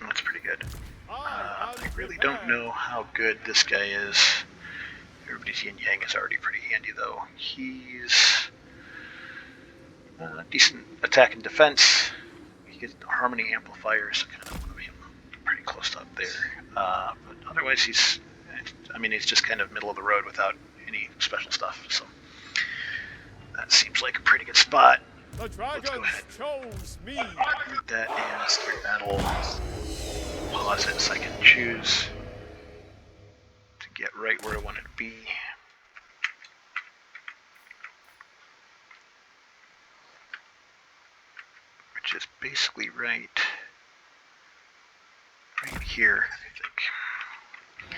That's pretty good. I really don't know how good this guy is. Everybody's yin yang is already pretty handy, though. He's decent attack and defense. He gets harmony amplifiers, so kind of want him pretty close up there. But otherwise, he's just kind of middle of the road without any special stuff. So that seems like a pretty good spot. The dragons chose me. Put that in start battle. Pause it so I can choose to get right where I want it to be. Which is basically right here, I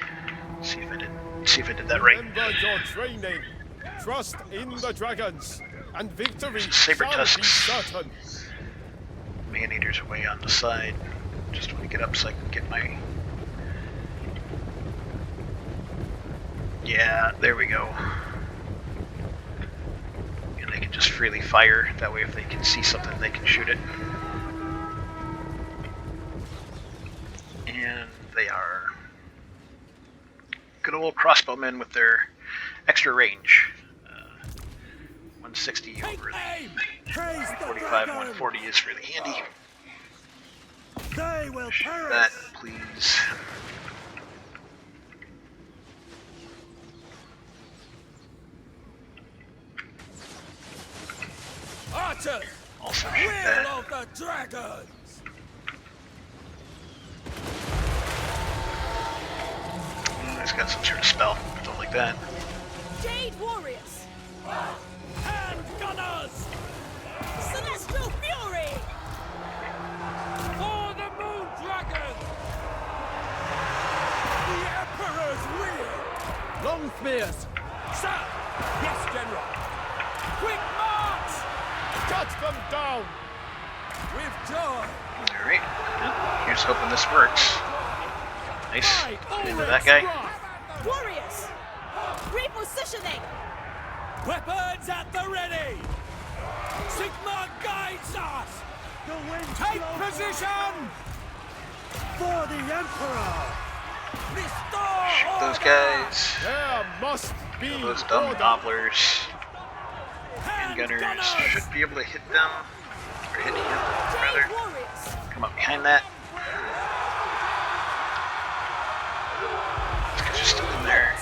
think. See if I did that right. Remember your training. Trust in the dragons, and victory Saber shall be tusks. certain. Man-eaters away on the side. Just want to get up so I can get my... Yeah, there we go. just freely fire. That way if they can see something, they can shoot it. And they are good old crossbowmen with their extra range. 160 over the 45, 140 is really handy. They will perish. That, please. Archers, Also shoot that. will of the dragons. It's got some sort of spell. Don't like that. Jade warriors. Hand gunners. Celestial fury. For the moon dragon. The Emperor's wheel. Long spears. Sir. Yes, General. Quick march. Cut them down. With joy. Alright. Well, here's hoping this works. Nice. Get into that guy. Warriors. Repositioning. Weapons at the ready. Sigma guides us. The wind take position. For the Emperor. Restore Shoot those order. guys. There must be Kill those dumb order. gobblers. Hand Gunners should be able to hit them. Or hit him, Jade rather. warriors. Come up behind that. These guys are still in there.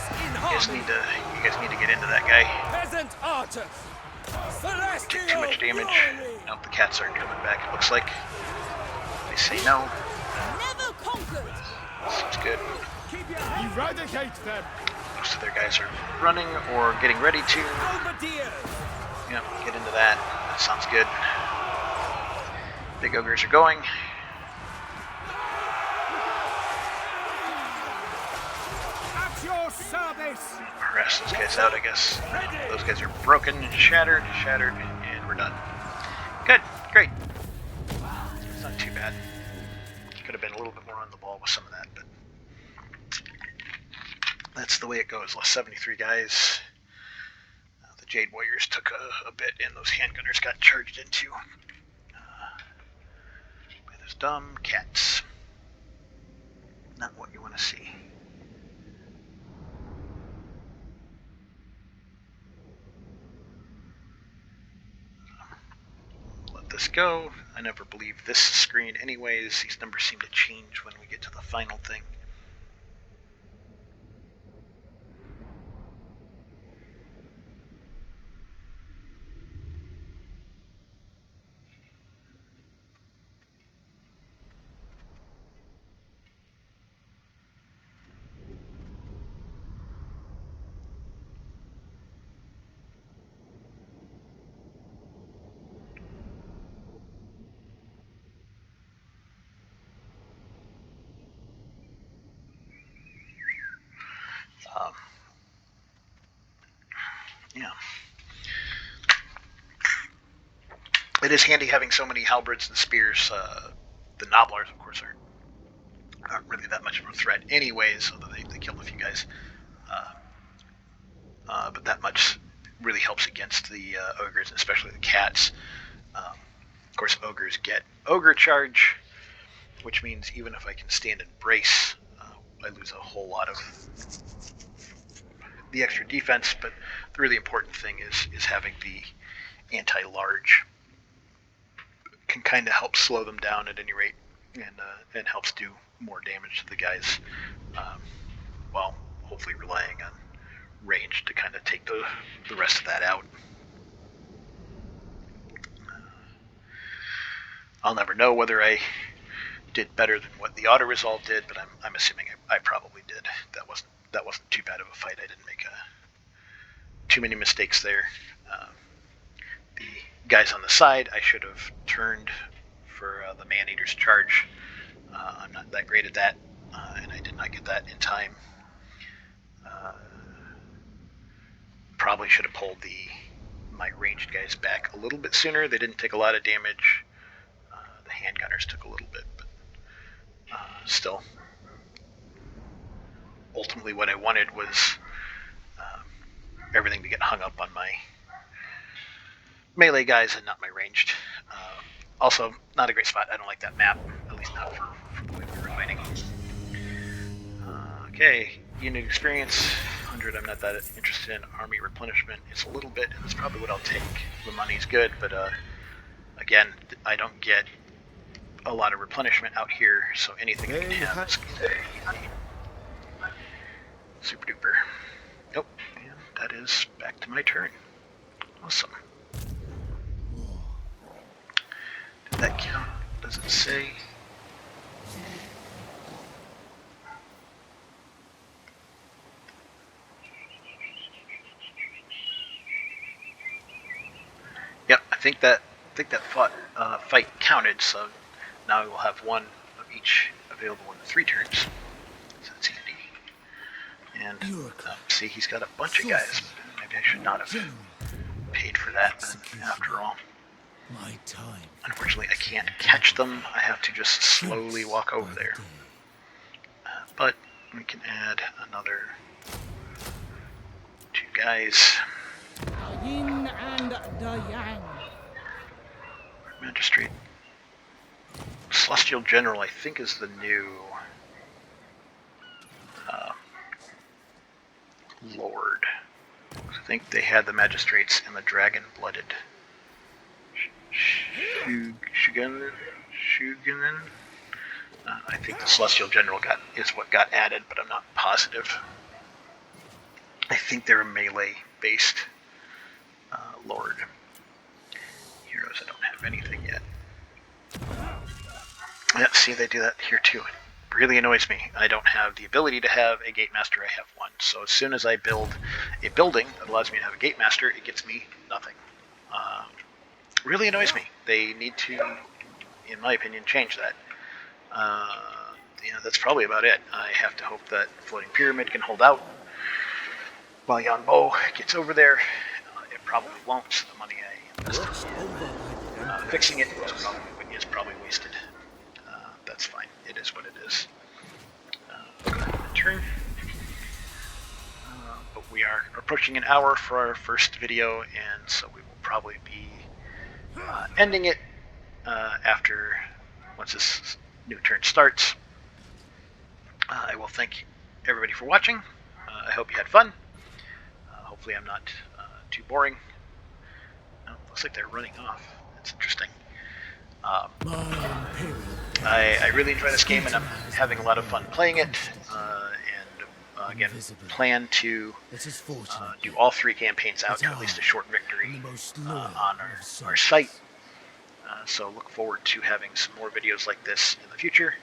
You guys need to get into that guy. Peasant archers. Celestial Take too much damage. fury. Nope, the cats aren't coming back, it looks like. They say no. Never conquered. Seems good. Eradicate them. Most of their guys are running or getting ready to. Bombardiers. Yep, get into that. That sounds good. Big ogres are going. At your service. Harass those guys out, I guess. Those guys are broken and shattered, and we're done. Good, great. It's not too bad. Could have been a little bit more on the ball with some of that, but that's the way it goes. Lost 73 guys. The Jade Warriors took a bit, and those handgunners got charged into by those dumb cats. Not what you want to see. Let this go. I never believe this screen anyways. These numbers seem to change when we get to the final thing. Yeah. It is handy having so many halberds and spears. The nobblers, of course, aren't really that much of a threat anyways, although they killed a few guys. But that much really helps against the ogres, especially the cats. Of course, ogres get ogre charge, which means even if I can stand and brace, I lose a whole lot of the extra defense. But the really important thing is having the anti-large. Can kind of help slow them down at any rate, and helps do more damage to the guys, while hopefully relying on range to kind of take the rest of that out. I'll never know whether I did better than what the auto resolve did, but I'm assuming I probably did. That wasn't too bad of a fight. I didn't make too many mistakes there. The guys on the side, I should have turned for the man-eater's charge. I'm not that great at that, and I did not get that in time. Probably should have pulled my ranged guys back a little bit sooner. They didn't take a lot of damage. The handgunners took a little bit, but still. Ultimately, what I wanted was everything to get hung up on melee guys and not my ranged. Also, not a great spot. I don't like that map, at least not for the way we were fighting. Okay, unit experience, 100. I'm not that interested in. Army replenishment, it's a little bit, and that's probably what I'll take. The money's good, but again, I don't get a lot of replenishment out here, so anything I can have is super duper. Nope, and that is back to my turn. Awesome. Did that count? Does it say? Yep, I think that fight counted. So now we will have one of each available in the 3 turns. So that's handy. And see, he's got a bunch of guys. Maybe I should not have paid for that. But after all, My time. unfortunately, I can't catch them. I have to just slowly walk over there. But we can add another 2 guys. Yin and the Yang. Magistrate. Celestial General, I think, is the new Lord. I think they had the magistrates and the dragon-blooded Shugunin. I think the Celestial General is what got added, but I'm not positive. I think they're a melee-based Lord. Heroes, I don't have anything yet. Yeah, see, they do that here too. It really annoys me. I don't have the ability to have a Gate Master. I have one. So as soon as I build a building that allows me to have a Gate Master, it gets me nothing. Really annoys me. They need to, in my opinion, change that. That's probably about it. I have to hope that Floating Pyramid can hold out while Yuan Bo gets over there. It probably won't, so the money I invested in fixing it is probably wasted. That's fine. It is what it is. Turn. But we are approaching an hour for our first video, and so we will probably be ending it once this new turn starts. I will thank everybody for watching. I hope you had fun. Hopefully I'm not too boring. Oh, looks like they're running off. That's interesting. I really enjoy this game, and I'm having a lot of fun playing it. And again, plan to do all 3 campaigns out to at least a short victory on our site. So look forward to having some more videos like this in the future.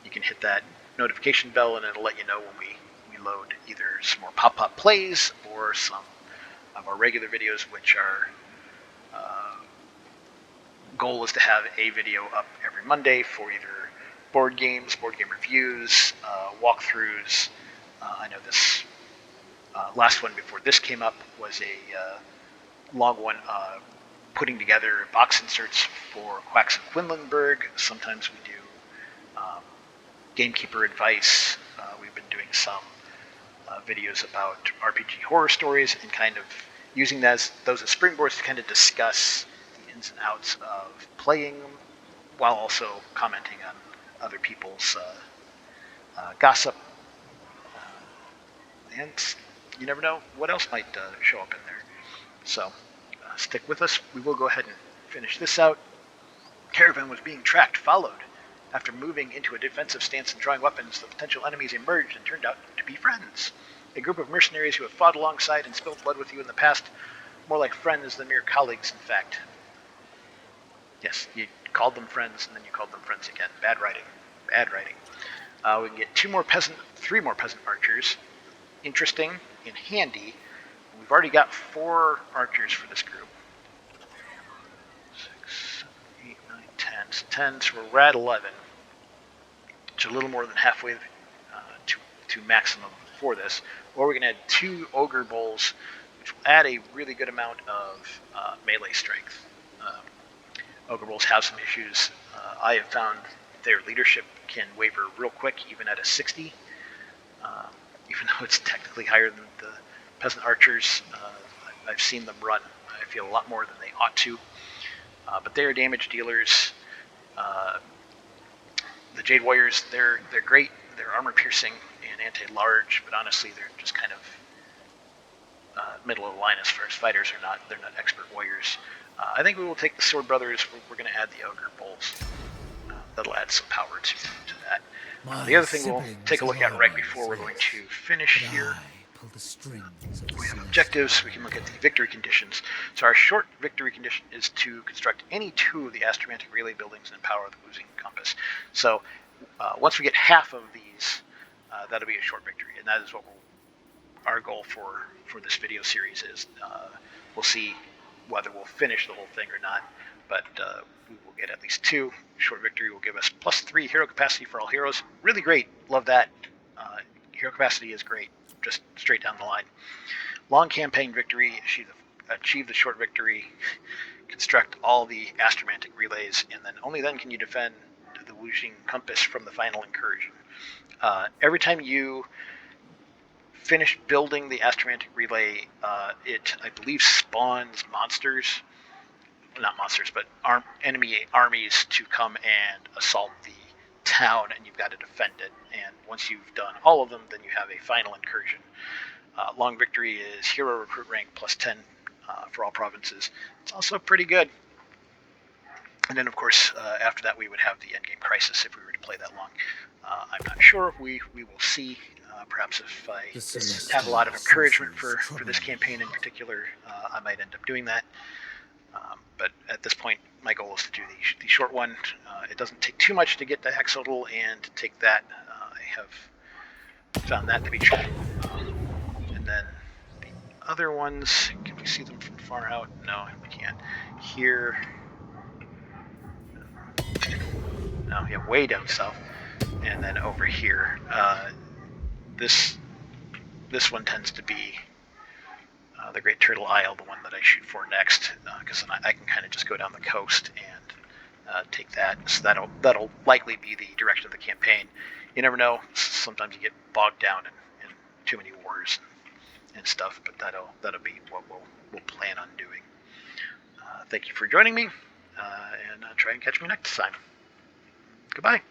You can hit that notification bell, and it'll let you know when we load either some more pop-up plays or some of our regular videos, which our goal is to have a video up every Monday for either board game reviews, walkthroughs. I know this last one before this came up was a long one, putting together box inserts for Quacks of Quinlanburg. Sometimes we do gamekeeper advice. We've been doing some videos about RPG horror stories and kind of using those as springboards to kind of discuss the ins and outs of playing them, while also commenting on other people's gossip. And you never know what else might show up in there. So stick with us. We will go ahead and finish this out. Caravan was being tracked, followed. After moving into a defensive stance and drawing weapons, the potential enemies emerged and turned out to be friends. A group of mercenaries who have fought alongside and spilled blood with you in the past. More like friends than mere colleagues, in fact. Yes, you called them friends, and then you called them friends again. Bad writing. Bad writing. We can get 3 more peasant archers. Interesting and handy. We've already got 4 archers for this group. 6, 7, 8, 9, 10. So 10, so we're at 11. Which is a little more than halfway to maximum for this. Or we can add 2 ogre bowls, which will add a really good amount of melee strength. Ogre bowls have some issues. I have found their leadership can waver real quick, even at a 60. Even though it's technically higher than the peasant archers, I've seen them run. I feel, a lot more than they ought to. But they are damage dealers. The Jade Warriors, they're great. They're armor piercing and anti-large, but honestly, they're just kind of middle of the line as far as fighters are not. They're not expert warriors. I think we will take the Sword Brothers. We're going to add the Ogre Bulls. That'll add some power to that. The other thing we'll take a look at right before we're going to finish here. Pull the strings of the We have celestial objectives. We can look at the victory conditions. So our short victory condition is to construct any 2 of the astromantic relay buildings and power the oozing compass. So once we get half of these, that'll be a short victory, and that is what our goal for this video series is. We'll see whether we'll finish the whole thing or not, but we will get at least 2. Short victory will give us +3 hero capacity for all heroes. Really great. Love that. Hero capacity is great, just straight down the line. Long campaign victory, achieve the short victory, construct all the astromantic relays, and then only then can you defend the Wuxing Compass from the final incursion. Every time you finish building the astromantic relay, it, I believe, spawns monsters. Not monsters, but enemy armies to come and assault the town, and you've got to defend it. And once you've done all of them, then you have a final incursion. Long victory is hero recruit rank +10 for all provinces. It's also pretty good. And then, of course, after that, we would have the endgame crisis if we were to play that long. I'm not sure. We will see. Perhaps if I have a lot of encouragement for this campaign in particular, I might end up doing that. But at this point, my goal is to do the short one. It doesn't take too much to get to Hexodal, and to take that, I have found that to be true. And then the other ones, can we see them from far out? No, we can't. Here, no, yeah, way down south. And then over here, this one tends to be the Great Turtle Isle, the one that I shoot for next, because then I can kind of just go down the coast and take that. So that'll likely be the direction of the campaign. You never know. Sometimes you get bogged down in too many wars and stuff, but that'll be what we'll plan on doing. Thank you for joining me, and try and catch me next time. Goodbye.